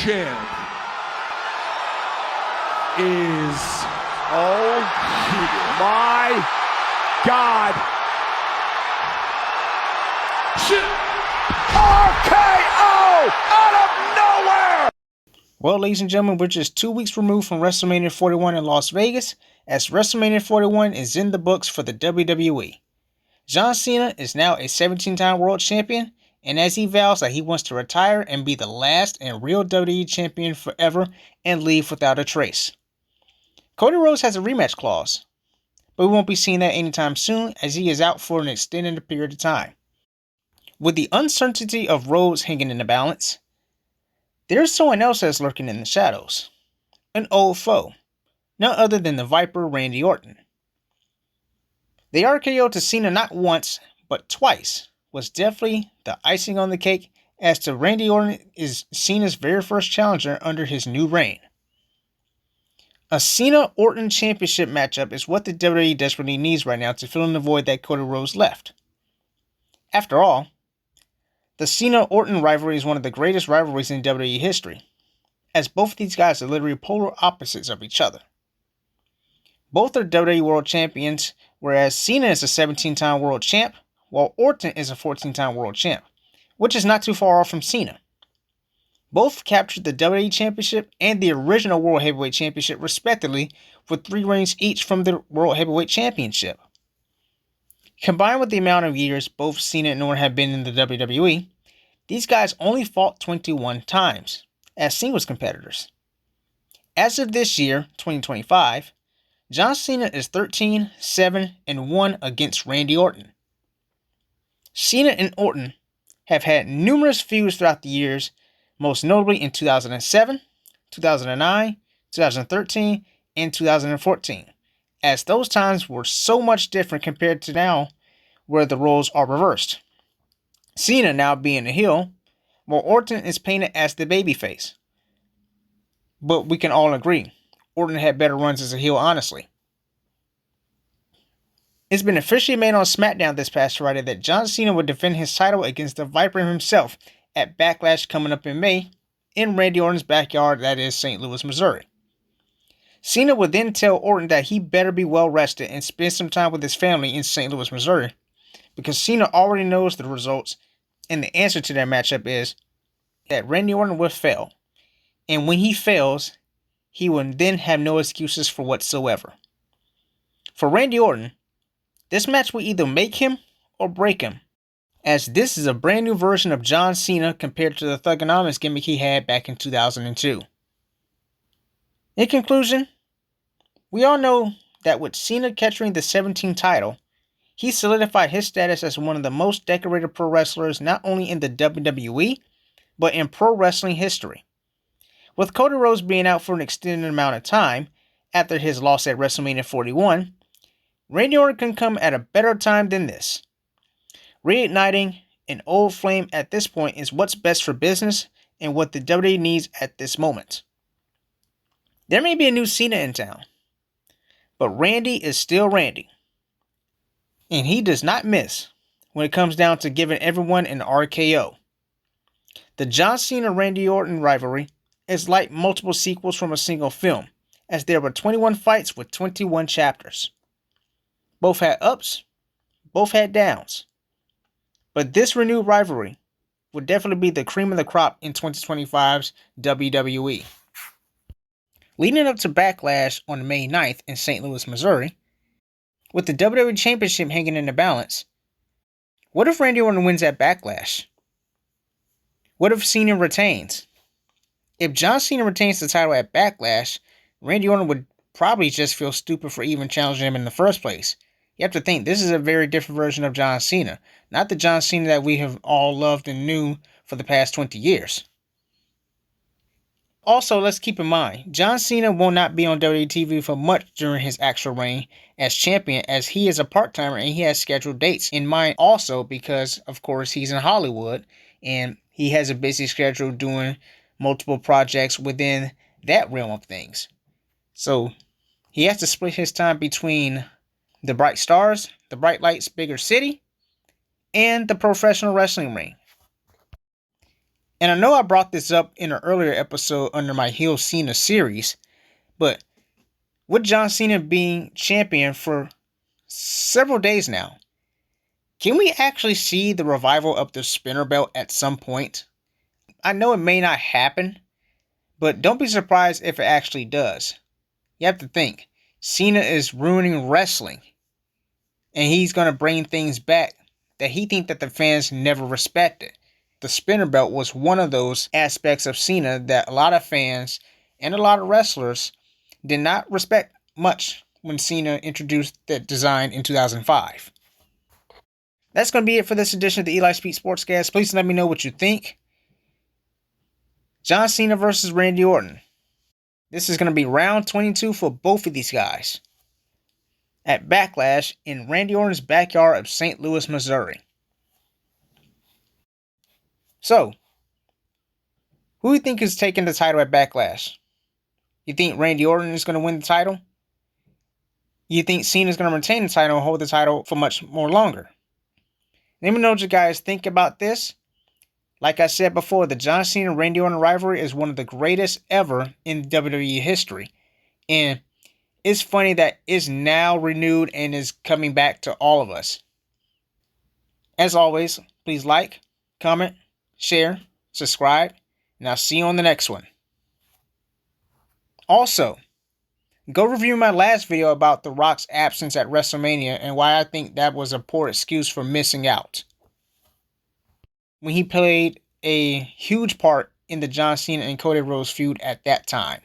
champ is... Oh my God. RKO out of nowhere. Well, ladies and gentlemen, we're just 2 weeks removed from WrestleMania 41 in Las Vegas, as WrestleMania 41 is in the books for the WWE. John Cena is now a 17-time world champion, and as he vows that he wants to retire and be the last and real WWE champion forever and leave without a trace. Cody Rhodes has a rematch clause, but we won't be seeing that anytime soon, as he is out for an extended period of time. With the uncertainty of Rhodes hanging in the balance, there's someone else that's lurking in the shadows. An old foe, none other than the Viper Randy Orton. The RKO to Cena not once, but twice, was definitely the icing on the cake, as to Randy Orton is Cena's very first challenger under his new reign. A Cena-Orton championship matchup is what the WWE desperately needs right now to fill in the void that Cody Rhodes left. After all, the Cena-Orton rivalry is one of the greatest rivalries in WWE history, as both of these guys are literally polar opposites of each other. Both are WWE World Champions, whereas Cena is a 17-time World Champ, while Orton is a 14-time World Champ, which is not too far off from Cena. Both captured the WWE Championship and the original World Heavyweight Championship respectively, with 3 reigns each from the World Heavyweight Championship. Combined with the amount of years both Cena and Orton have been in the WWE, these guys only fought 21 times as singles competitors. As of this year, 2025, John Cena is 13, 7, and 1 against Randy Orton. Cena and Orton have had numerous feuds throughout the years, most notably in 2007, 2009, 2013, and 2014, as those times were so much different compared to now, where the roles are reversed. Cena now being a heel, while Orton is painted as the babyface. But we can all agree, Orton had better runs as a heel, honestly. It's been officially made on SmackDown this past Friday that John Cena would defend his title against the Viper himself at Backlash coming up in May, in Randy Orton's backyard, that is St. Louis, Missouri. Cena would then tell Orton that he better be well rested and spend some time with his family in St. Louis, Missouri, because Cena already knows the results, and the answer to their matchup is that Randy Orton will fail, and when he fails, he will then have no excuses for whatsoever. For Randy Orton, this match will either make him or break him, as this is a brand new version of John Cena compared to the Thugonomics gimmick he had back in 2002. In conclusion, we all know that with Cena capturing the 17th title, he solidified his status as one of the most decorated pro wrestlers not only in the WWE, but in pro wrestling history. With Cody Rhodes being out for an extended amount of time after his loss at WrestleMania 41, Randy Orton can come at a better time than this. Reigniting an old flame at this point is what's best for business and what the WWE needs at this moment. There may be a new Cena in town, but Randy is still Randy. And he does not miss when it comes down to giving everyone an RKO. The John Cena-Randy Orton rivalry is like multiple sequels from a single film, as there were 21 fights with 21 chapters. Both had ups, both had downs. But this renewed rivalry will definitely be the cream of the crop in 2025's WWE. Leading up to Backlash on May 9th in St. Louis, Missouri, with the WWE Championship hanging in the balance, what if Randy Orton wins at Backlash? What if Cena retains? If John Cena retains the title at Backlash, Randy Orton would probably just feel stupid for even challenging him in the first place. You have to think, this is a very different version of John Cena. Not the John Cena that we have all loved and knew for the past 20 years. Also, let's keep in mind, John Cena will not be on WWE TV for much during his actual reign as champion, as he is a part-timer and he has scheduled dates in mind also because, of course, he's in Hollywood and he has a busy schedule doing multiple projects within that realm of things. So, he has to split his time between the bright stars, the bright lights, bigger city, and the professional wrestling ring. And I know I brought this up in an earlier episode under my Heel Cena series, but with John Cena being champion for several days now, can we actually see the revival of the spinner belt at some point? I know it may not happen, but don't be surprised if it actually does. You have to think, Cena is ruining wrestling, and he's going to bring things back that he thinks that the fans never respected. The spinner belt was one of those aspects of Cena that a lot of fans and a lot of wrestlers did not respect much when Cena introduced that design in 2005. That's going to be it for this edition of the Eli Speed Sportscast. Please let me know what you think. John Cena versus Randy Orton. This is going to be round 22 for both of these guys at Backlash in Randy Orton's backyard of St. Louis, Missouri. So, who do you think is taking the title at Backlash? You think Randy Orton is going to win the title? You think Cena is going to retain the title and hold the title for much more longer? Let me know what you guys think about this. Like I said before, the John Cena-Randy Orton rivalry is one of the greatest ever in WWE history. And it's funny that it's now renewed and is coming back to all of us. As always, please like, comment, share, subscribe, and I'll see you on the next one. Also, go review my last video about The Rock's absence at WrestleMania and why I think that was a poor excuse for missing out, when he played a huge part in the John Cena and Cody Rhodes feud at that time.